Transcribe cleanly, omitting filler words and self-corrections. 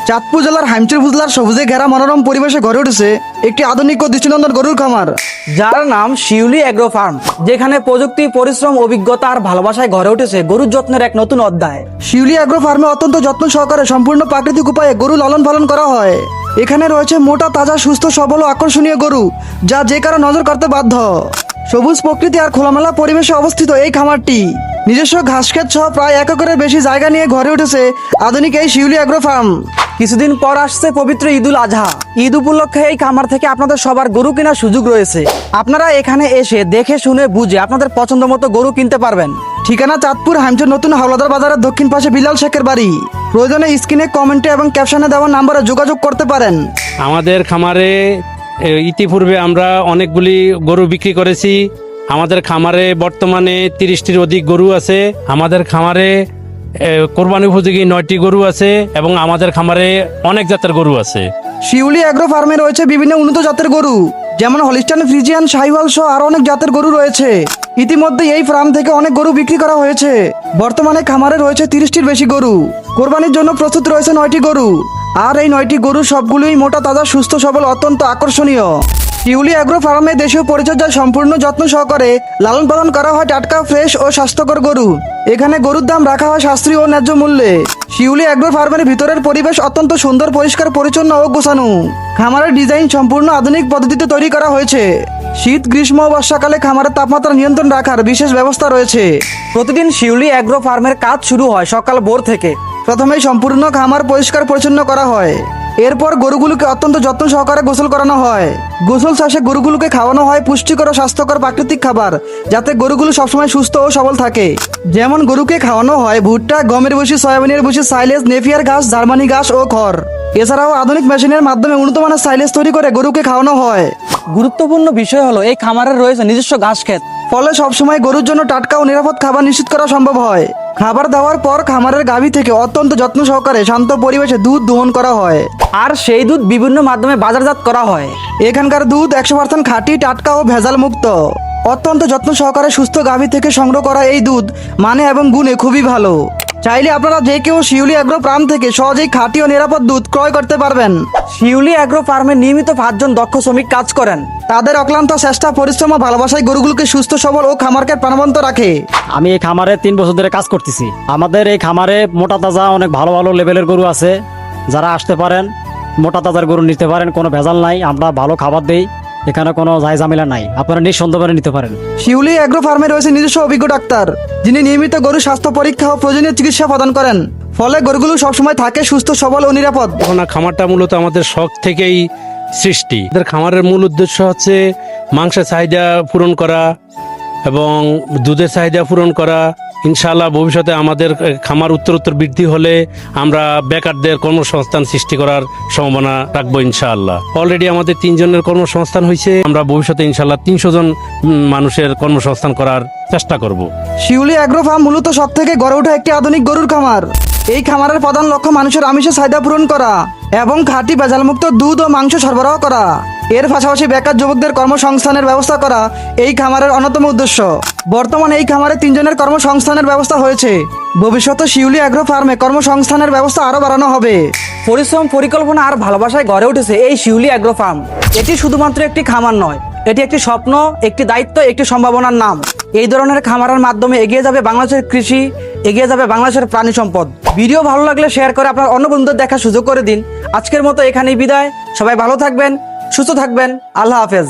চাঁদপুর জেলার হাইমচর উপজেলার সবুজে ঘেরা মনোরম পরিবেশে গড়ে উঠেছে একটি আধুনিক ও দৃষ্টিনন্দন গরুর খামার, যার নাম শিউলি এগ্রো ফার্ম, যেখানে প্রযুক্তি, পরিশ্রম, অভিজ্ঞতা আর ভালোবাসায় গড়ে উঠেছে গরুর যত্নের এক নতুন অধ্যায়। শিউলি এগ্রো ফার্মে অত্যন্ত যত্ন সহকারে সম্পূর্ণ প্রাকৃতিক উপায়ে গরু লালন পালন করা হয়। এখানে রয়েছে মোটা, তাজা, সুস্থ, সবল ও আকর্ষণীয় গরু, যা যে কারো নজর কাড়তে বাধ্য। সবুজ প্রকৃতি আর খোলামেলা পরিবেশে অবস্থিত এই খামারটি নিজস্ব ঘাসক্ষেত সহ প্রায় 1 একরের বেশি জায়গা নিয়ে গড়ে উঠেছে আধুনিক এই শিউলি এগ্রো ফার্ম। কিছুদিন পর আসছে পবিত্র ঈদুল আজহা। ঈদ উপলক্ষে এই খামার থেকে আপনাদের সবার গরু কেনার সুযোগ রয়েছে। আপনারা এখানে এসে দেখে শুনে বুঝে আপনাদের পছন্দ মতো গরু কিনতে পারবেন। ঠিকানা চাঁদপুর হাইমচর নতুন হাওলাদার বাজারের দক্ষিণ পাশে বিলাল শেখের বাড়ি। প্রয়োজনে স্ক্রিনে, কমেন্টে এবং ক্যাপশনে দেওয়া নাম্বারে যোগাযোগ করতে পারেন। আমাদের খামারে ইতিপূর্বে আমরা অনেকগুলি গরু বিক্রি করেছি। আমাদের খামারে বর্তমানে 30টির অধিক গরু আছে। আমাদের খামারে কোরবানি উপযোগী 9টি গরু আছে এবং আমাদের খামারে অনেক জাতের গরু আছে। শিউলি এগ্রো ফার্মে রয়েছে বিভিন্ন উন্নত জাতের গরু, যেমন হলিস্টাইন ফ্রিজিয়ান, শাহিওয়াল সহ আরো অনেক জাতের গরু রয়েছে। ইতিমধ্যে এই ফার্ম থেকে অনেক গরু বিক্রি করা হয়েছে। বর্তমানে খামারে রয়েছে 30টির বেশি গরু। কোরবানির জন্য প্রস্তুত রয়েছে 9টি গরু। আর এই 9টি গরু সবগুলোই মোটা, তাজা, সুস্থ, সবল, অত্যন্ত আকর্ষণীয়। শিউলি এগ্রো ফার্মে দেশীয় পরিচর্যায় সম্পূর্ণ যত্ন সহকারে লালন পালন করা হয় টাটকা, ফ্রেশ ও স্বাস্থ্যকর গরু। এখানে গরুর দাম রাখা হয় সাশ্রয়ী ও ন্যায্য মূল্যে। শিউলি এগ্রো ফার্মের ভিতরের পরিবেশ অত্যন্ত সুন্দর, পরিষ্কার, পরিচ্ছন্ন ও গোছানো। খামারের ডিজাইন সম্পূর্ণ আধুনিক পদ্ধতিতে তৈরি করা হয়েছে। শীত, গ্রীষ্ম ও বর্ষাকালে খামারের তাপমাত্রা নিয়ন্ত্রণ রাখার বিশেষ ব্যবস্থা রয়েছে। প্রতিদিন শিউলি এগ্রো ফার্মের কাজ শুরু হয় সকাল ভোর থেকে। প্রথমেই সম্পূর্ণ খামার পরিষ্কার পরিচ্ছন্ন করা হয়। এরপর গরুগুলোকে অত্যন্ত যত্ন সহকারে গোসল করানো হয়। গোসল শেষে গরুগুলোকে খাওয়ানো হয় পুষ্টিকর ও স্বাস্থ্যকর প্রাকৃতিক খাবার, যাতে গরুগুলো সবসময় সুস্থ ও সবল থাকে। যেমন গরুকে খাওয়ানো হয় ভুট্টা, গমের ভুসি, সয়াবিনের ভুসি, সাইলেজ, নেপিয়ার ঘাস, জার্মানি ঘাস ও খড়। এছাড়াও আধুনিক মেশিনের মাধ্যমে উন্নত মানের সাইলেজ তৈরি করে গরুকে খাওয়ানো হয়। গুরুত্বপূর্ণ বিষয় হলো এই খামারের রয়েছে নিজস্ব ঘাস ক্ষেত। ফলে সবসময় গরুর জন্য টাটকা ও নিরাপদ খাবার নিশ্চিত করা সম্ভব হয়। খাবার দেওয়ার পর খামারের গাভী থেকে অত্যন্ত যত্ন সহকারে শান্ত পরিবেশে দুধ দোহন করা হয়। আর সেই দুধ বিভিন্ন মাধ্যমে বাজারজাত করা হয়। এখানকার দুধ 100% খাঁটি, টাটকা ও ভেজাল মুক্ত। অত্যন্ত যত্ন সহকারে সুস্থ গাভী থেকে সংগ্রহ করা এই দুধ মানে এবং গুণে খুবই ভালো। চাইলে আপনারা যে কেউ শিউলি এগ্রো ফার্ম থেকে সহজেই খাঁটি ও নিরাপদ দুধ ক্রয় করতে পারবেন। শিউলি এগ্রো ফার্মে নিয়মিত 5 জন দক্ষ শ্রমিক কাজ করেন। তাদের অক্লান্ত চেষ্টা, পরিশ্রম ও ভালোবাসায় গরুগুলোকে সুস্থ, সবল ও খামারকে প্রাণবন্ত রাখে। আমি এই খামারে 3 বছর ধরে কাজ করতেছি। আমাদের এই খামারে মোটা তাজা অনেক ভালো ভালো লেভেলের গরু আছে। যারা আসতে পারেন মোটা তাজার গরু নিতে পারেন, কোনো ভেজাল নাই। আমরা ভালো খাবার দেই, এখানে কোনো ঝামেলা নাই। আপনারা নিঃসন্দেহে নিতে পারেন। শিউলি এগ্রো ফার্মে রয়েছে নিজস্ব অভিজ্ঞ ডাক্তার, যিনি নিয়মিত গরু স্বাস্থ্য পরীক্ষা ও প্রয়োজনীয় চিকিৎসা প্রদান করেন। ফলে গরুগুলো সবসময় থাকে সুস্থ, সবল ও নিরাপদ। এখন খামারটা মূলত আমাদের শখ থেকেই সৃষ্টি। আমাদের খামারের মূল উদ্দেশ্য হচ্ছে মাংসের চাহিদা পূরণ করা এবং দুধের চাহিদা পূরণ করা। ইনশাআল্লাহ ভবিষ্যতে আমাদের খামার উত্তরোত্তর বৃদ্ধি হলে আমরা বেকারদের কর্মসংস্থান সৃষ্টি করার সম্ভাবনা রাখবো ইনশাআল্লাহ। অলরেডি আমাদের 3 জনের কর্মসংস্থান হয়েছে। আমরা ভবিষ্যতে ইনশাআল্লাহ 300 জন মানুষের কর্মসংস্থান করার চেষ্টা করব। শিউলি এগ্রো ফার্ম মূলত সব থেকে গড়ে ওঠা একটি আধুনিক গরুর খামার। এই খামারের প্রধান লক্ষ্য মানুষের আমিষের চাহিদা পূরণ করা এবং খাঁটি ভেজালমুক্ত দুধ ও মাংস সরবরাহ করা। এর পাশাপাশি বেকার যুবকদের কর্মসংস্থানের ব্যবস্থা করা এই খামারের অন্যতম উদ্দেশ্য। বর্তমানে এই খামারে 3 জনের কর্মসংস্থানের ব্যবস্থা হয়েছে। ভবিষ্যতে শিউলি এগ্রো ফার্মে কর্মসংস্থানের ব্যবস্থা আরো বাড়ানো হবে। পরিশ্রম, পরিকল্পনা আর ভালোবাসায় গড়ে উঠেছে এই শিউলি এগ্রো ফার্ম। এটি শুধুমাত্র একটি খামার নয়, এটি একটি স্বপ্ন, একটি দায়িত্ব, একটি সম্ভাবনার নাম। এই ধরনের খামারের মাধ্যমে এগিয়ে যাবে বাংলাদেশের কৃষি, এগিয়ে যাবে বাংলাদেশের প্রাণী সম্পদ। ভিডিও ভালো লাগলে শেয়ার করে আপনার অন্য বন্ধুদের দেখার সুযোগ করে দিন। আজকের মতো এখানেই বিদায়। সবাই ভালো থাকবেন, সুস্থ থাকবেন। আল্লাহ হাফেজ।